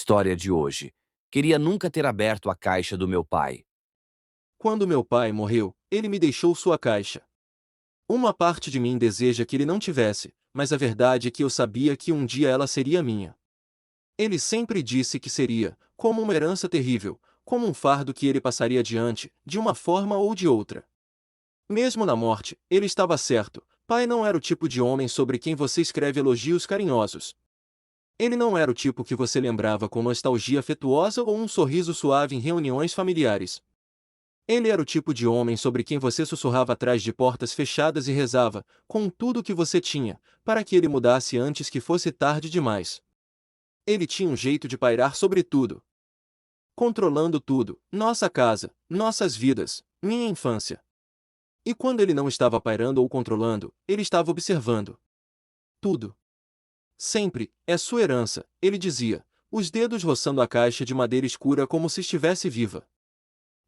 história de hoje. Queria nunca ter aberto a caixa do meu pai. Quando meu pai morreu, ele me deixou sua caixa. Uma parte de mim deseja que ele não tivesse, mas a verdade é que eu sabia que um dia ela seria minha. Ele sempre disse que seria, como uma herança terrível, como um fardo que ele passaria adiante, de uma forma ou de outra. Mesmo na morte, ele estava certo. Pai não era o tipo de homem sobre quem você escreve elogios carinhosos. Ele não era o tipo que você lembrava com nostalgia afetuosa ou um sorriso suave em reuniões familiares. Ele era o tipo de homem sobre quem você sussurrava atrás de portas fechadas e rezava, com tudo o que você tinha, para que ele mudasse antes que fosse tarde demais. Ele tinha um jeito de pairar sobre tudo, controlando tudo, nossa casa, nossas vidas, minha infância. E quando ele não estava pairando ou controlando, ele estava observando tudo. Sempre, é sua herança, ele dizia, os dedos roçando a caixa de madeira escura como se estivesse viva.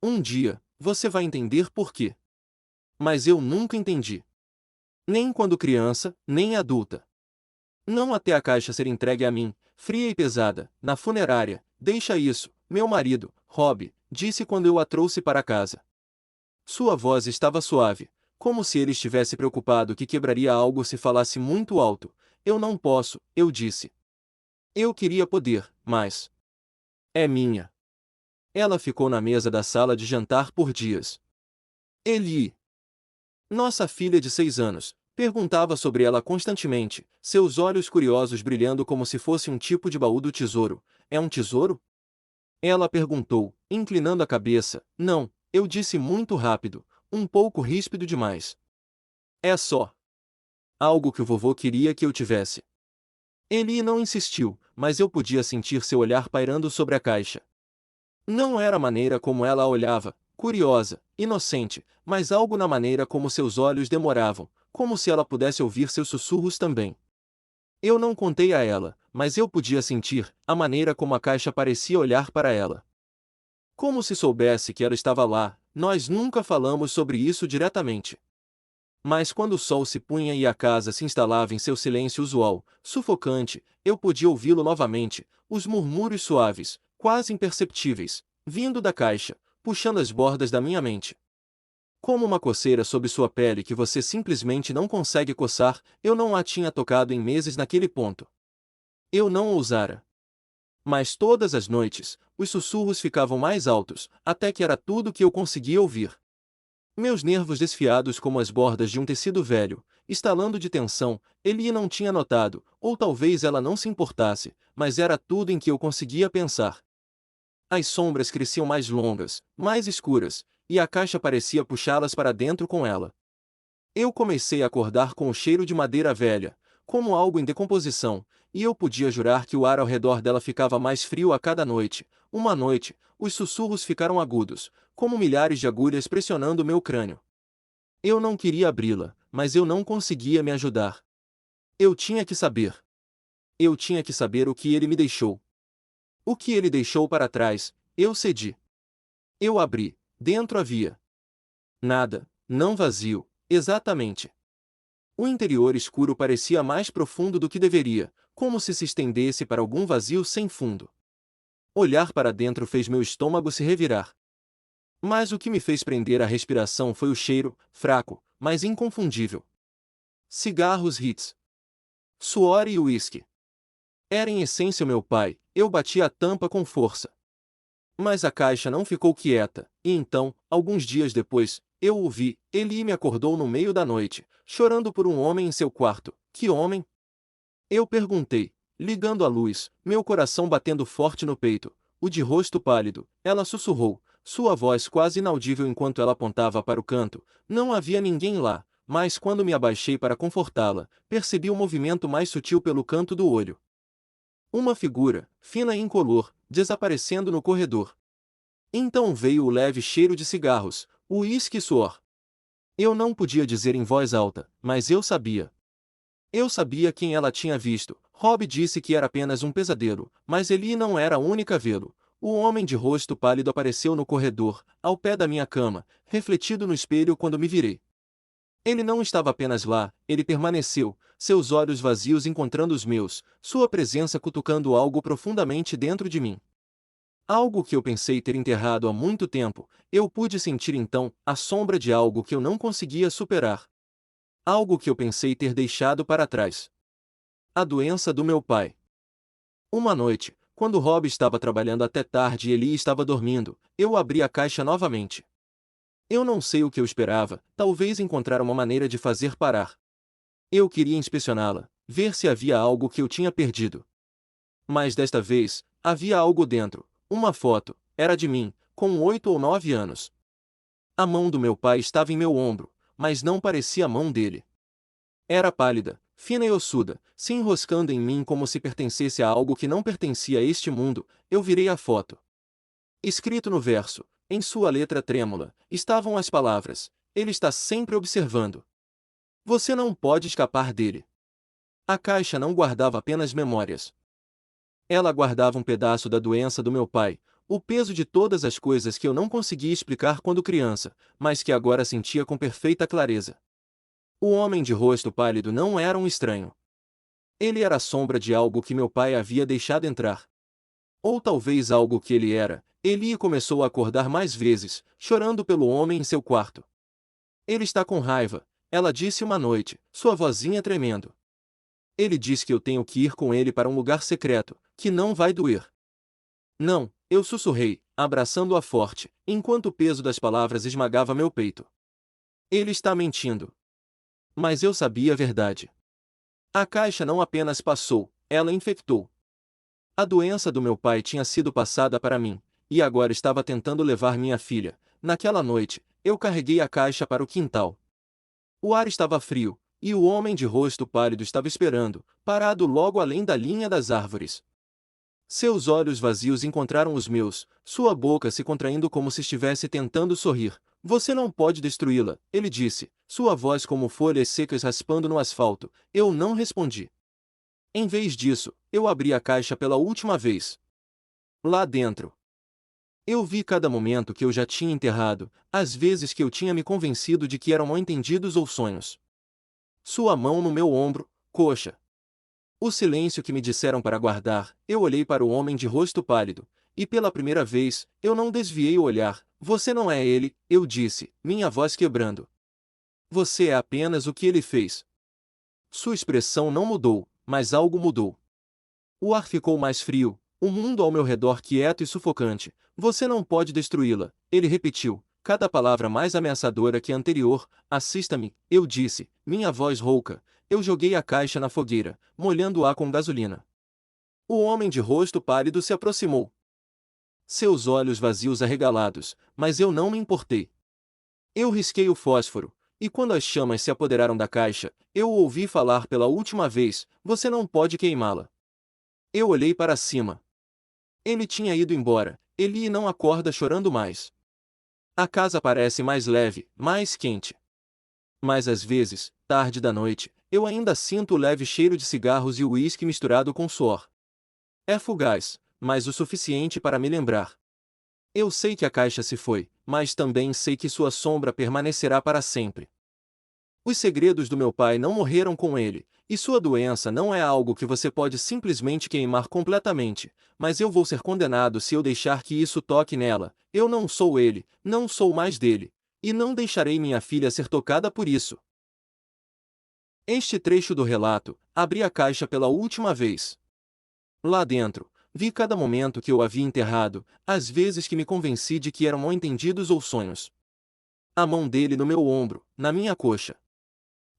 Um dia, você vai entender por quê. Mas eu nunca entendi. Nem quando criança, nem adulta. Não até a caixa ser entregue a mim, fria e pesada, na funerária. Deixa isso, meu marido, Rob, disse quando eu a trouxe para casa. Sua voz estava suave, como se ele estivesse preocupado que quebraria algo se falasse muito alto. Eu não posso, eu disse. Eu queria poder, mas é minha. Ela ficou na mesa da sala de jantar por dias. Eli, nossa filha de 6 anos, perguntava sobre ela constantemente, seus olhos curiosos brilhando como se fosse um tipo de baú do tesouro. É um tesouro? Ela perguntou, inclinando a cabeça. Não, eu disse muito rápido, um pouco ríspido demais. É só algo que o vovô queria que eu tivesse. Eli não insistiu, mas eu podia sentir seu olhar pairando sobre a caixa. Não era a maneira como ela a olhava, curiosa, inocente, mas algo na maneira como seus olhos demoravam, como se ela pudesse ouvir seus sussurros também. Eu não contei a ela, mas eu podia sentir a maneira como a caixa parecia olhar para ela. Como se soubesse que ela estava lá. Nós nunca falamos sobre isso diretamente. Mas quando o sol se punha e a casa se instalava em seu silêncio usual, sufocante, eu podia ouvi-lo novamente, os murmúrios suaves, quase imperceptíveis, vindo da caixa, puxando as bordas da minha mente. Como uma coceira sob sua pele que você simplesmente não consegue coçar, eu não a tinha tocado em meses naquele ponto. Eu não ousara. Mas todas as noites, os sussurros ficavam mais altos, até que era tudo que eu conseguia ouvir. Meus nervos desfiados como as bordas de um tecido velho, estalando de tensão. Ele não tinha notado, ou talvez ela não se importasse, mas era tudo em que eu conseguia pensar. As sombras cresciam mais longas, mais escuras, e a caixa parecia puxá-las para dentro com ela. Eu comecei a acordar com o cheiro de madeira velha, como algo em decomposição, e eu podia jurar que o ar ao redor dela ficava mais frio a cada noite. Uma noite, os sussurros ficaram agudos, como milhares de agulhas pressionando meu crânio. Eu não queria abri-la, mas eu não conseguia me ajudar. Eu tinha que saber. Eu tinha que saber o que ele me deixou. O que ele deixou para trás. Eu cedi. Eu abri. Dentro havia nada, não vazio, exatamente. O interior escuro parecia mais profundo do que deveria, como se se estendesse para algum vazio sem fundo. Olhar para dentro fez meu estômago se revirar. Mas o que me fez prender a respiração foi o cheiro, fraco, mas inconfundível. Cigarros Hits. Suor e uísque. Era em essência meu pai. Eu bati a tampa com força. Mas a caixa não ficou quieta, e então, alguns dias depois, eu o vi. Ele me acordou no meio da noite, chorando por um homem em seu quarto. Que homem? Eu perguntei, ligando a luz, meu coração batendo forte no peito. O de rosto pálido. Ela sussurrou, sua voz quase inaudível enquanto ela apontava para o canto. Não havia ninguém lá, mas quando me abaixei para confortá-la, percebi o movimento mais sutil pelo canto do olho. Uma figura, fina e incolor, desaparecendo no corredor. Então veio o leve cheiro de cigarros, uísque e suor. Eu não podia dizer em voz alta, mas eu sabia. Eu sabia quem ela tinha visto. Rob disse que era apenas um pesadelo, mas Eli não era a única a vê-lo. O homem de rosto pálido apareceu no corredor, ao pé da minha cama, refletido no espelho quando me virei. Ele não estava apenas lá, ele permaneceu, seus olhos vazios encontrando os meus, sua presença cutucando algo profundamente dentro de mim. Algo que eu pensei ter enterrado há muito tempo, eu pude sentir então a sombra de algo que eu não conseguia superar. Algo que eu pensei ter deixado para trás. A doença do meu pai. Uma noite, quando Rob estava trabalhando até tarde e Eli estava dormindo, eu abri a caixa novamente. Eu não sei o que eu esperava, talvez encontrar uma maneira de fazer parar. Eu queria inspecioná-la, ver se havia algo que eu tinha perdido. Mas desta vez, havia algo dentro, uma foto, era de mim, com 8 ou 9 anos. A mão do meu pai estava em meu ombro, mas não parecia a mão dele. Era pálida, fina e ossuda, se enroscando em mim como se pertencesse a algo que não pertencia a este mundo. Eu virei a foto. Escrito no verso, em sua letra trêmula, estavam as palavras: Ele está sempre observando. Você não pode escapar dele. A caixa não guardava apenas memórias. Ela guardava um pedaço da doença do meu pai, o peso de todas as coisas que eu não conseguia explicar quando criança, mas que agora sentia com perfeita clareza. O homem de rosto pálido não era um estranho. Ele era a sombra de algo que meu pai havia deixado entrar. Ou talvez algo que ele era. Eli começou a acordar mais vezes, chorando pelo homem em seu quarto. Ele está com raiva, ela disse uma noite, sua vozinha tremendo. Ele diz que eu tenho que ir com ele para um lugar secreto, que não vai doer. Não, eu sussurrei, abraçando-a forte, enquanto o peso das palavras esmagava meu peito. Ele está mentindo. Mas eu sabia a verdade. A caixa não apenas passou, ela infectou. A doença do meu pai tinha sido passada para mim, e agora estava tentando levar minha filha. Naquela noite, eu carreguei a caixa para o quintal. O ar estava frio, e o homem de rosto pálido estava esperando, parado logo além da linha das árvores. Seus olhos vazios encontraram os meus, sua boca se contraindo como se estivesse tentando sorrir. Você não pode destruí-la, ele disse, sua voz como folhas secas raspando no asfalto. Eu não respondi. Em vez disso, eu abri a caixa pela última vez. Lá dentro, eu vi cada momento que eu já tinha enterrado, as vezes que eu tinha me convencido de que eram mal-entendidos ou sonhos. Sua mão no meu ombro, coxa. O silêncio que me disseram para guardar. Eu olhei para o homem de rosto pálido, e pela primeira vez, eu não desviei o olhar. Você não é ele, eu disse, minha voz quebrando. Você é apenas o que ele fez. Sua expressão não mudou, mas algo mudou. O ar ficou mais frio, o mundo ao meu redor quieto e sufocante. Você não pode destruí-la, ele repetiu, cada palavra mais ameaçadora que a anterior. Assista-me, eu disse, minha voz rouca. Eu joguei a caixa na fogueira, molhando-a com gasolina. O homem de rosto pálido se aproximou. Seus olhos vazios arregalados, mas eu não me importei. Eu risquei o fósforo, e quando as chamas se apoderaram da caixa, eu o ouvi falar pela última vez: você não pode queimá-la. Eu olhei para cima. Ele tinha ido embora, Eli não acorda chorando mais. A casa parece mais leve, mais quente. Mas às vezes, tarde da noite, eu ainda sinto o leve cheiro de cigarros e uísque misturado com suor. É fugaz, mas o suficiente para me lembrar. Eu sei que a caixa se foi, mas também sei que sua sombra permanecerá para sempre. Os segredos do meu pai não morreram com ele, e sua doença não é algo que você pode simplesmente queimar completamente, mas eu vou ser condenado se eu deixar que isso toque nela. Eu não sou ele, não sou mais dele, e não deixarei minha filha ser tocada por isso. Este trecho do relato, abri a caixa pela última vez. Lá dentro, vi cada momento que eu havia enterrado, as vezes que me convenci de que eram mal-entendidos ou sonhos. A mão dele no meu ombro, na minha coxa.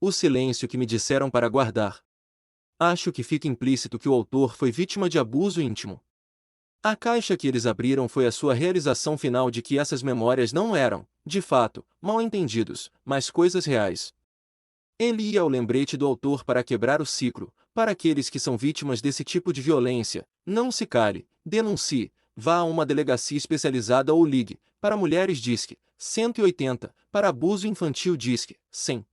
O silêncio que me disseram para guardar. Acho que fica implícito que o autor foi vítima de abuso íntimo. A caixa que eles abriram foi a sua realização final de que essas memórias não eram, de fato, mal-entendidos, mas coisas reais. Ele ia ao lembrete do autor para quebrar o ciclo. Para aqueles que são vítimas desse tipo de violência, não se cale, denuncie, vá a uma delegacia especializada ou ligue, para mulheres disque 180, para abuso infantil disque 100.